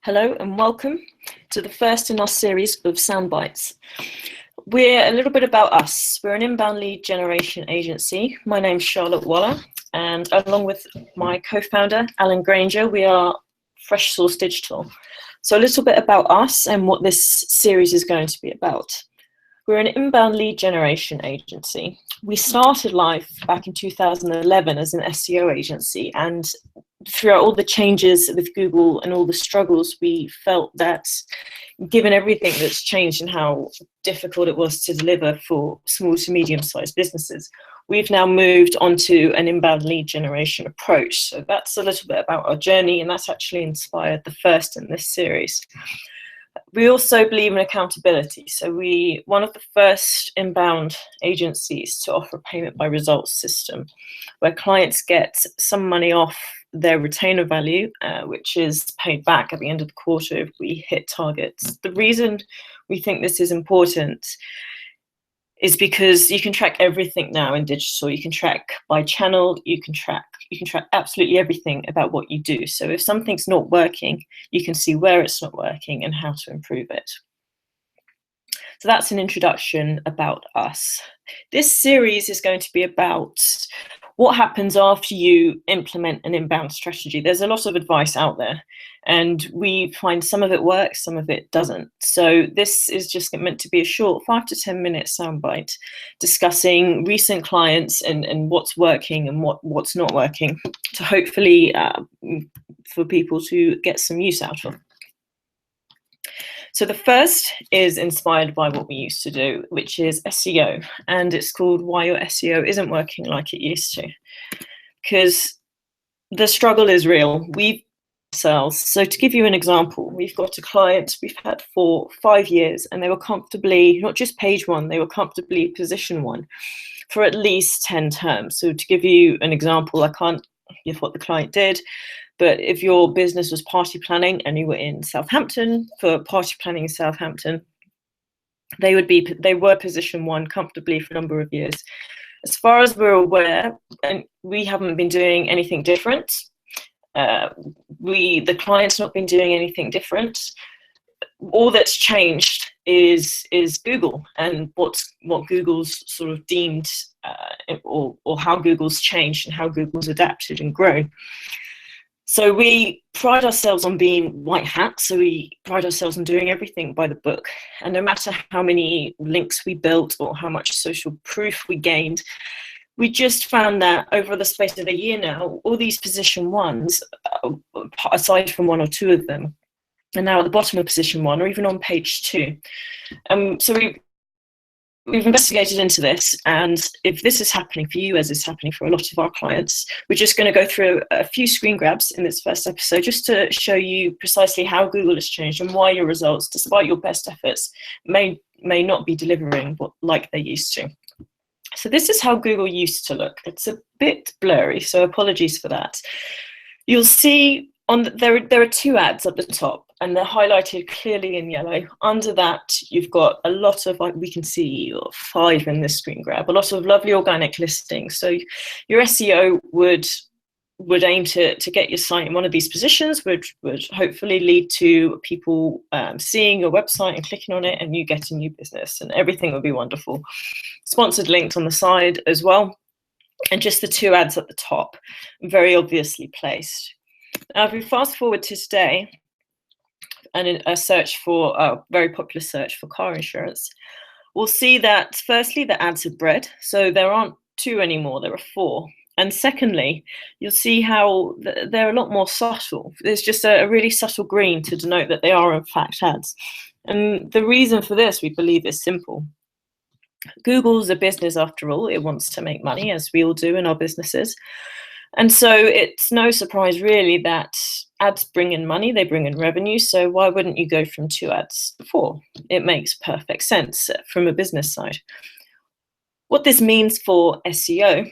Hello and welcome to the first in our series of Soundbites. We're a little bit about us. We're an inbound lead generation agency. My name's Charlotte Waller, and along with my co-founder, Alan Granger, we are Fresh Source Digital. So a little bit about us and what this series is going to be about. We're an inbound lead generation agency. We started life back in 2011 as an SEO agency, and throughout all the changes with Google and all the struggles, we felt that given everything that's changed and how difficult it was to deliver for small to medium-sized businesses, we've now moved onto an inbound lead generation approach. So that's a little bit about our journey, and that's actually inspired the first in this series. We also believe in accountability. So one of the first inbound agencies to offer a payment by results system, where clients get some money off their retainer value, which is paid back at the end of the quarter if we hit targets. The reason we think this is important is because you can track everything now in digital. You can track by channel, you can track absolutely everything about what you do. So if something's not working, you can see where it's not working and how to improve it. So that's an introduction about us. This series is going to be about what happens after you implement an inbound strategy. There's a lot of advice out there, and we find some of it works, some of it doesn't. So this is just meant to be a short 5 to 10 minute soundbite discussing recent clients and what's working and what's not working, to hopefully for people to get some use out of. So the first is inspired by what we used to do, which is SEO, and it's called Why Your SEO Isn't Working Like It Used to. Because the struggle is real. So to give you an example, we've got a client we've had for 5 years, and they were comfortably, not just page one, they were comfortably position one for at least 10 terms. So to give you an example, I can't give what the client did, but if your business was party planning and you were in Southampton for party planning in Southampton, they were position one comfortably for a number of years. As far as we're aware, and we haven't been doing anything different. The client's not been doing anything different. All that's changed is Google and what Google's sort of deemed, or how Google's changed and how Google's adapted and grown. So we pride ourselves on being white hat. So we pride ourselves on doing everything by the book. And no matter how many links we built or how much social proof we gained, we just found that over the space of a year now, all these position ones, aside from one or two of them, are now at the bottom of position one or even on page 2. So we've investigated into this, and if this is happening for you, as is happening for a lot of our clients, we're just going to go through a few screen grabs in this first episode just to show you precisely how Google has changed and why your results, despite your best efforts, may not be delivering like they used to. So this is how Google used to look. It's a bit blurry, so apologies for that. You'll see there are 2 ads at the top, and they're highlighted clearly in yellow. Under that, you've got a lot of, like we can see 5 in this screen grab, a lot of lovely organic listings. So your SEO would aim to get your site in one of these positions, which would hopefully lead to people seeing your website and clicking on it and you getting new business, and everything would be wonderful. Sponsored links on the side as well, and just the 2 ads at the top, very obviously placed. Now, if we fast forward to today, and a very popular search for car insurance, we'll see that firstly the ads have bred, so there aren't 2 anymore, there are 4. And secondly, you'll see how they're a lot more subtle. There's just a really subtle green to denote that they are in fact ads. And the reason for this, we believe, is simple. Google's a business after all. It wants to make money, as we all do in our businesses. And so it's no surprise really that ads bring in money, they bring in revenue. So why wouldn't you go from 2 ads to 4? It makes perfect sense from a business side. What this means for SEO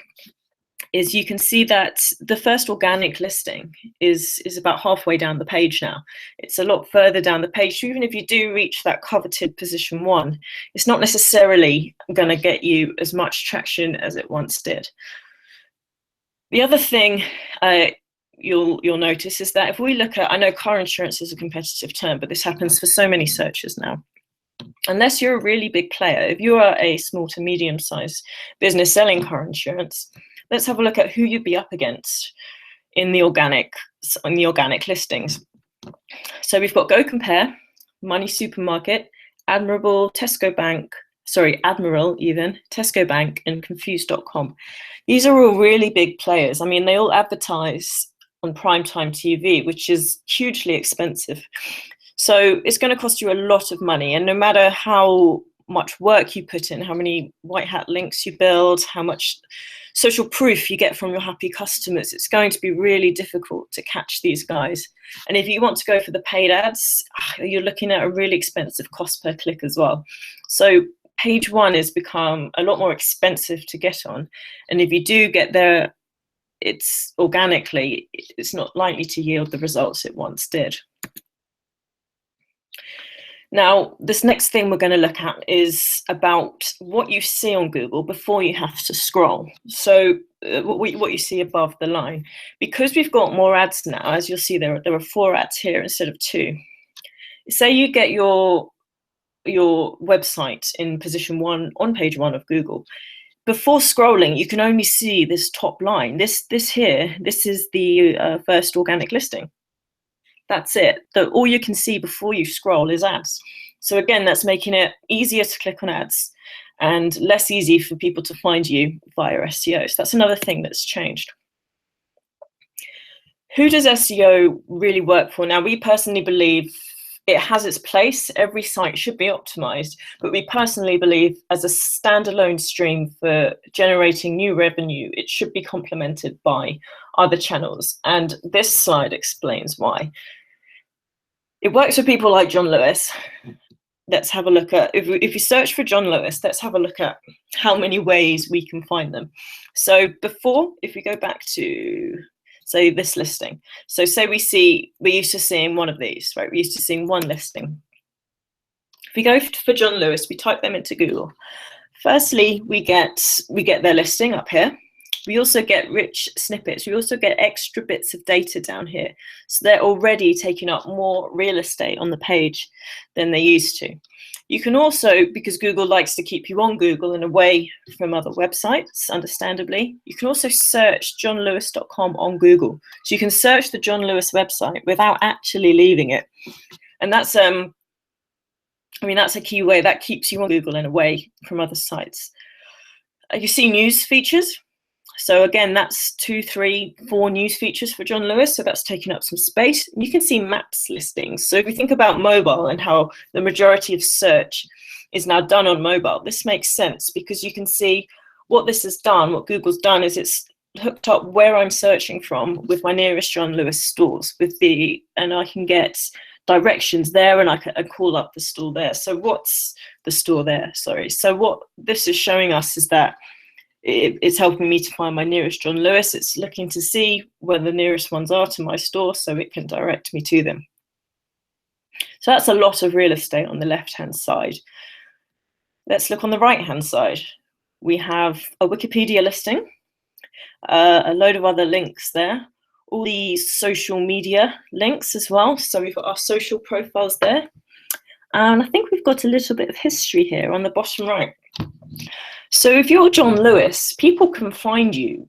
is you can see that the first organic listing is about halfway down the page now. It's a lot further down the page. So even if you do reach that coveted position 1, it's not necessarily going to get you as much traction as it once did. The other thing you'll notice is that if we look at, I know car insurance is a competitive term, but this happens for so many searches now. Unless you're a really big player, if you are a small to medium-sized business selling car insurance, let's have a look at who you'd be up against in the organic listings. So we've got Go Compare, Money Supermarket, Admiral even, Tesco Bank, and Confused.com. These are all really big players. I mean, they all advertise on primetime TV, which is hugely expensive. So it's going to cost you a lot of money. And no matter how much work you put in, how many white hat links you build, how much social proof you get from your happy customers, it's going to be really difficult to catch these guys. And if you want to go for the paid ads, you're looking at a really expensive cost per click as well. So page one has become a lot more expensive to get on. And if you do get there, it's organically, it's not likely to yield the results it once did. Now, this next thing we're going to look at is about what you see on Google before you have to scroll. So what you see above the line. Because we've got more ads now, as you'll see, there are 4 ads here instead of 2. Say you get your website in position 1 on page 1 of Google. Before scrolling, you can only see this top line. This is the first organic listing. That's it. All you can see before you scroll is ads. So again, that's making it easier to click on ads and less easy for people to find you via SEO. So that's another thing that's changed. Who does SEO really work for? Now, we personally believe it has its place. Every site should be optimized, but we personally believe as a standalone stream for generating new revenue, it should be complemented by other channels. And this slide explains why. It works for people like John Lewis. Let's have a look at, if you search for John Lewis, let's have a look at how many ways we can find them. So before, if we go back to, say, this listing. So say we're used to seeing one of these, right? We're used to seeing one listing. If we go for John Lewis, we type them into Google. Firstly, we get their listing up here. We also get rich snippets. We also get extra bits of data down here. So they're already taking up more real estate on the page than they used to. You can also, because Google likes to keep you on Google and away from other websites, understandably, you can also search johnlewis.com on Google. So you can search the John Lewis website without actually leaving it. And that's a key way that keeps you on Google and away from other sites. You see news features. So again, that's 2, 3, 4 news features for John Lewis. So that's taking up some space. You can see maps listings. So if you think about mobile and how the majority of search is now done on mobile, this makes sense because you can see what this has done, what Google's done is it's hooked up where I'm searching from with my nearest John Lewis stores and I can get directions there and I can call up the store there. So what's the store there? Sorry. So what this is showing us is that it's helping me to find my nearest John Lewis. It's looking to see where the nearest ones are to my store so it can direct me to them. So that's a lot of real estate on the left-hand side. Let's look on the right-hand side. We have a Wikipedia listing, a load of other links there, all these social media links as well. So we've got our social profiles there. And I think we've got a little bit of history here on the bottom right. So if you're John Lewis, people can find you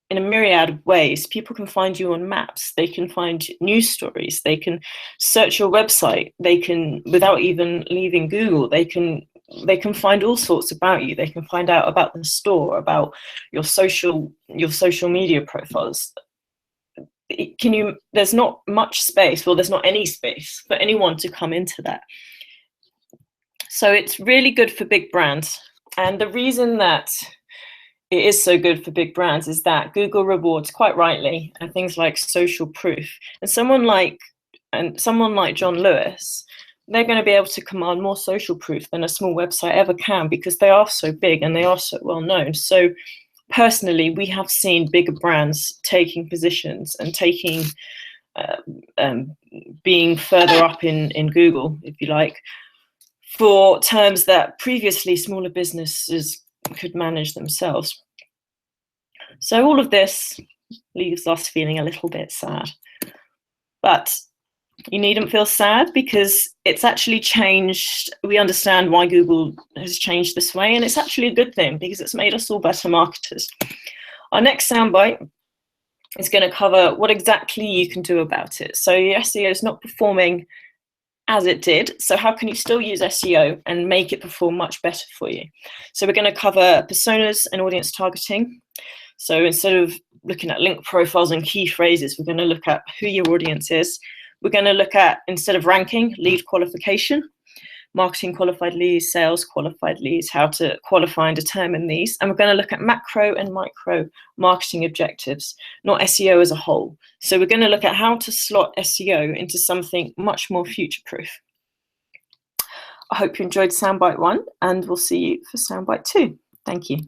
in a myriad of ways. People can find you on maps. They can find news stories. They can search your website. They can, without even leaving Google, they can find all sorts about you. They can find out about the store, about your social media profiles. There's not much space, well, there's not any space for anyone to come into that. So it's really good for big brands. And the reason that it is so good for big brands is that Google rewards, quite rightly, things like social proof. And someone like John Lewis, they're going to be able to command more social proof than a small website ever can because they are so big and they are so well known. So personally, we have seen bigger brands taking positions and being further up in Google, if you like, for terms that previously smaller businesses could manage themselves. So all of this leaves us feeling a little bit sad. But you needn't feel sad, because it's actually changed. We understand why Google has changed this way, and it's actually a good thing because it's made us all better marketers. Our next soundbite is going to cover what exactly you can do about it. So your SEO is not performing as it did, so how can you still use SEO and make it perform much better for you? So we're going to cover personas and audience targeting. So instead of looking at link profiles and key phrases, we're going to look at who your audience is. We're going to look at, instead of ranking, lead qualification, marketing qualified leads, sales qualified leads, how to qualify and determine these. And we're going to look at macro and micro marketing objectives, not SEO as a whole. So we're going to look at how to slot SEO into something much more future-proof. I hope you enjoyed Soundbite 1, and we'll see you for Soundbite 2. Thank you.